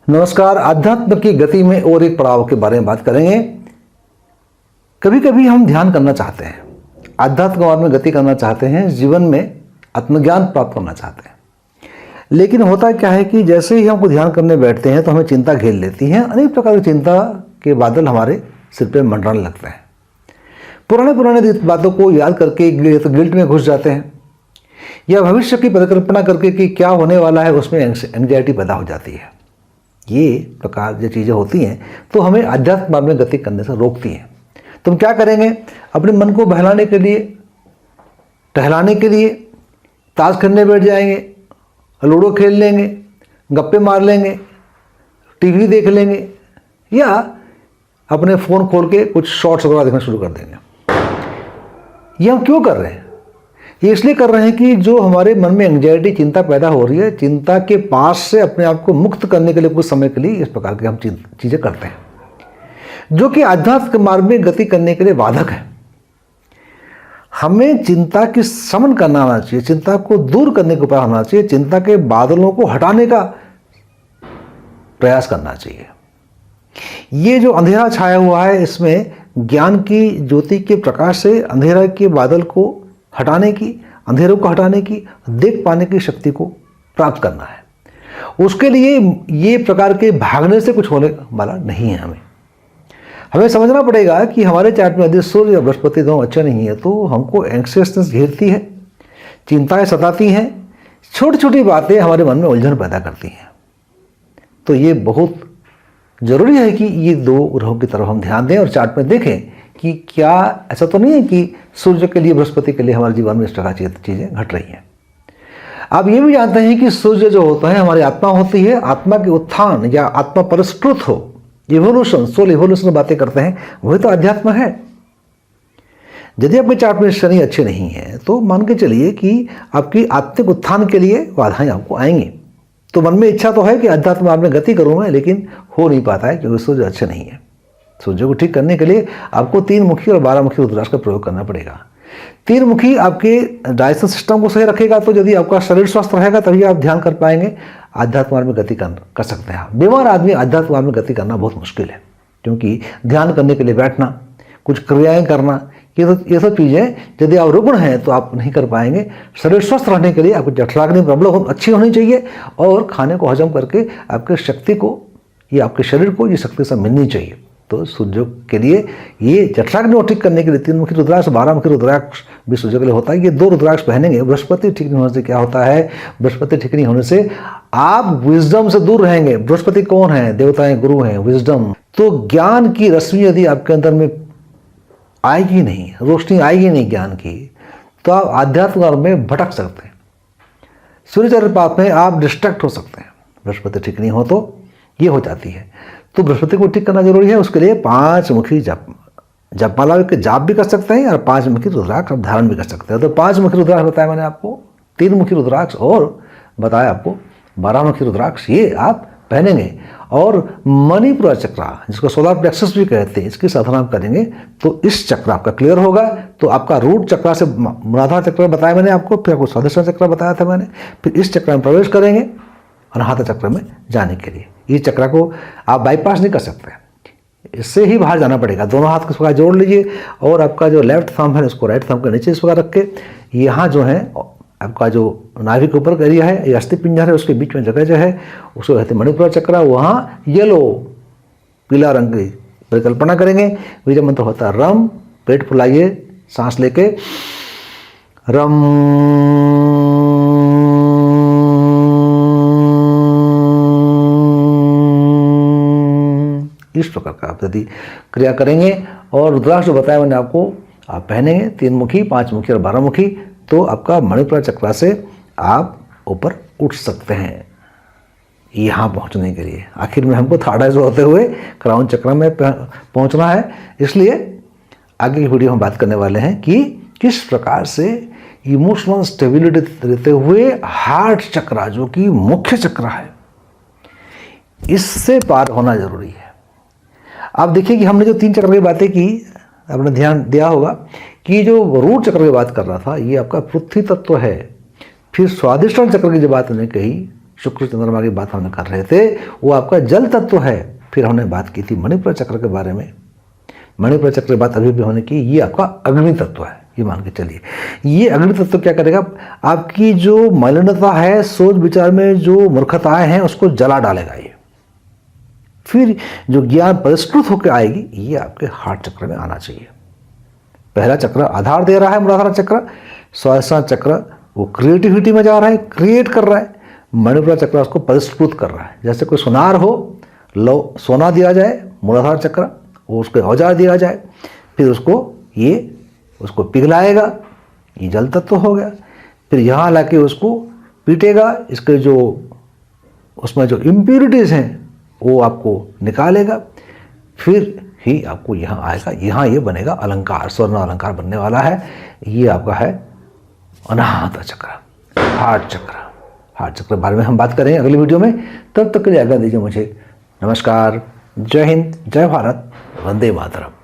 नमस्कार। अध्यात्म की गति में और एक पड़ाव के बारे में बात करेंगे। कभी कभी हम ध्यान करना चाहते हैं, आध्यात्म मार्ग में गति करना चाहते हैं, जीवन में आत्मज्ञान प्राप्त करना चाहते हैं, लेकिन होता क्या है कि जैसे ही हमको ध्यान करने बैठते हैं तो हमें चिंता घेर लेती है। अनेक प्रकार की चिंता के बादल हमारे सिर पे मंडराने लगते हैं। पुराने बातों को याद करके गिल्ट में घुस जाते हैं, या भविष्य की परिकल्पना करके कि क्या होने वाला है उसमें एंग्जाइटी पैदा हो जाती है। ये प्रकार जो चीज़ें होती हैं तो हमें आध्यात्म मार्ग में गति करने से रोकती हैं। तो हम क्या करेंगे? अपने मन को बहलाने के लिए, टहलाने के लिए ताश खेलने बैठ जाएंगे, लूडो खेल लेंगे, गप्पे मार लेंगे, टीवी देख लेंगे, या अपने फ़ोन खोल के कुछ शॉर्ट्स वगैरह देखना शुरू कर देंगे। ये हम क्यों कर रहे हैं? ये इसलिए कर रहे हैं कि जो हमारे मन में एंग्जाइटी, चिंता पैदा हो रही है, चिंता के पास से अपने आप को मुक्त करने के लिए कुछ समय के लिए इस प्रकार की हम चीज़ें करते हैं, जो कि आध्यात्म मार्ग में गति करने के लिए बाधक है। हमें चिंता की शमन करना आना चाहिए, चिंता को दूर करने का उपाय होना चाहिए, चिंता के बादलों को हटाने का प्रयास करना चाहिए। ये जो अंधेरा छाया हुआ है, इसमें ज्ञान की ज्योति के प्रकाश से अंधेरा के बादल को हटाने की, अंधेरों को हटाने की, देख पाने की शक्ति को प्राप्त करना है। उसके लिए ये प्रकार के भागने से कुछ होने वाला नहीं है। हमें समझना पड़ेगा कि हमारे चार्ट में यदि सूर्य या बृहस्पति दोनों अच्छे नहीं है तो हमको एंग्शियसनेस घेरती है, चिंताएं सताती हैं, छोटी छोटी बातें हमारे मन में उलझन पैदा करती हैं। तो ये बहुत ज़रूरी है कि ये दो ग्रहों की तरफ हम ध्यान दें और चार्ट में देखें कि क्या ऐसा तो नहीं है कि सूर्य के लिए, बृहस्पति के लिए हमारे जीवन में इस प्रकार चीज़ें घट रही हैं। आप ये भी जानते हैं कि सूर्य जो होता है हमारी आत्मा होती है। आत्मा के उत्थान या आत्मा परिष्कृत हो, इवोल्यूशन, सोल इवोल्यूशन बातें करते हैं, वही तो अध्यात्म है। यदि आपके चार्ट में शनि अच्छे नहीं है तो मान के चलिए कि आपकी आत्मिक उत्थान के लिए बाधाएं आपको आएंगी। तो मन में इच्छा तो है कि अध्यात्म मार्ग में गति करूँ मैं, लेकिन हो नहीं पाता है क्योंकि सूर्य अच्छे नहीं है। सूर्य को ठीक करने के लिए आपको 3 मुखी और 12 मुखी रुद्राक्ष का प्रयोग करना पड़ेगा। 3 मुखी आपके डाइजेशन सिस्टम को सही रखेगा, तो यदि आपका शरीर स्वस्थ रहेगा तभी आप ध्यान कर पाएंगे, आध्यात्म मार्ग में गति कर सकते हैं। बीमार आदमी आध्यात्म मार्ग में गति करना बहुत मुश्किल है, क्योंकि ध्यान करने के लिए बैठना, कुछ क्रियाएं करना, ये सब चीज़ें यदि आप रुग्ण हैं तो आप नहीं कर पाएंगे। शरीर स्वस्थ रहने के लिए आपको जठराग्नि प्रॉब्लम अच्छी होनी चाहिए और खाने को हजम करके आपके शक्ति को, ये आपके शरीर को ये शक्ति सब मिलनी चाहिए। तो सूर्य के लिए ये जठराग्नि को ठीक करने के लिए 3 मुखी रुद्राक्ष, 12 मुखी रुद्राक्ष भी सूर्य के लिए होता है। ये 2 रुद्राक्ष पहनेंगे। बृहस्पति ठीक नहीं होने से क्या होता है? बृहस्पति ठीक नहीं होने से आप विजडम से दूर रहेंगे। बृहस्पति कौन है? देवताएं, गुरु हैं, विजडम। तो ज्ञान की रश्मि यदि आपके अंदर में आएगी नहीं, रोशनी आएगी नहीं ज्ञान की, तो आप आध्यात्म मार्ग में भटक सकते हैं। सूर्य चंद्रपात में आप डिस्ट्रैक्ट हो सकते हैं। बृहस्पति ठीक नहीं हो तो ये हो जाती है। तो बृहस्पति को ठीक करना जरूरी है। उसके लिए 5 मुखी जपमाला के जाप भी कर सकते हैं और 5 मुखी रुद्राक्ष आप धारण भी कर सकते हैं। तो 5 मुखी रुद्राक्ष बताया मैंने आपको, 3 मुखी रुद्राक्ष और बताया आपको 12 मुखी रुद्राक्ष, ये आप पहनेंगे। और मणिपुर चक्र, जिसको सोलर प्लेक्सस भी कहते हैं, इसकी साधना आप करेंगे तो इस चक्र आपका क्लियर होगा। तो आपका रूट चक्र से मूलाधार चक्र बताया मैंने आपको, फिर आपको स्वादिष्टान चक्र बताया था मैंने, फिर इस चक्र में प्रवेश करेंगे अनाहत चक्र में जाने के लिए। इस चक्र को आप बाईपास नहीं कर सकते, इससे ही बाहर जाना पड़ेगा। दोनों हाथ को जोड़ लीजिए और आपका जो लेफ्ट थंब है उसको राइट थंब के नीचे इस प्रकार रख के, यहाँ जो है आपका जो नाभि के ऊपर का एरिया है, ये अस्थि पिंजर है, उसके बीच में जगह जो है उसको कहते हैं मणिपुर चक्र। वहाँ येलो, पीला रंग की परिकल्पना करेंगे। बीज मंत्र होता है रम। पेट फुलाइए सांस लेके, रम। इस प्रकार का आप यदि क्रिया करेंगे और रुद्राक्ष जो बताया मैंने आपको आप पहनेंगे, 3 मुखी, 5 मुखी और 12 मुखी, तो आपका मणिपुर चक्र से आप ऊपर उठ सकते हैं यहाँ पहुँचने के लिए। आखिर में हमको थर्ड आई होते हुए क्राउन चक्र में पहुँचना है। इसलिए आगे की वीडियो हम बात करने वाले हैं कि किस प्रकार से इमोशनल स्टेबिलिटी देते हुए हार्ट चक्र, जो कि मुख्य चक्र है, इससे पार होना जरूरी है। आप देखिए कि हमने जो 3 चक्र की बातें की, आपने ध्यान दिया होगा कि जो रूट चक्र की बात कर रहा था ये आपका पृथ्वी तत्व है। फिर स्वादिष्टान चक्र की जो बात मैंने कही, शुक्र चंद्रमा की बात हमने कर रहे थे, वो आपका जल तत्व है। फिर हमने बात की थी मणिपुर चक्र के बारे में। मणिपुर चक्र की बात अभी भी होने की, ये आपका अग्नि तत्व है, ये मान के चलिए। ये अग्नि तत्व क्या करेगा, आपकी जो मलिनता है, सोच विचार में जो मूर्खताएं हैं, उसको जला डालेगा ये। फिर जो ज्ञान परिष्कृत होकर आएगी, ये आपके हार्ट चक्र में आना चाहिए। पहला चक्र आधार दे रहा है, मूलाधार चक्र। स्वादिष्ठान चक्र वो क्रिएटिविटी में जा रहा है, क्रिएट कर रहा है। मणिपुर चक्र उसको परिष्कृत कर रहा है। जैसे कोई सुनार हो, लो सोना दिया जाए, मूलाधार चक्र वो उसको औजार दिया जाए, फिर उसको पिघलाएगा, ये जल तत्व हो गया। फिर यहाँ लाके उसको पीटेगा, इसके जो उसमें जो इम्प्यूरिटीज़ हैं वो आपको निकालेगा, फिर ही आपको यहाँ आएगा, यहाँ ये बनेगा अलंकार, स्वर्ण अलंकार बनने वाला है। ये आपका है अनाहत चक्र, हार्ट चक्र। हार्ट चक्र के बारे में हम बात करेंगे अगली वीडियो में। तब तक के लिए आज्ञा दीजिए मुझे। नमस्कार, जय हिंद, जय भारत, वंदे मातरम।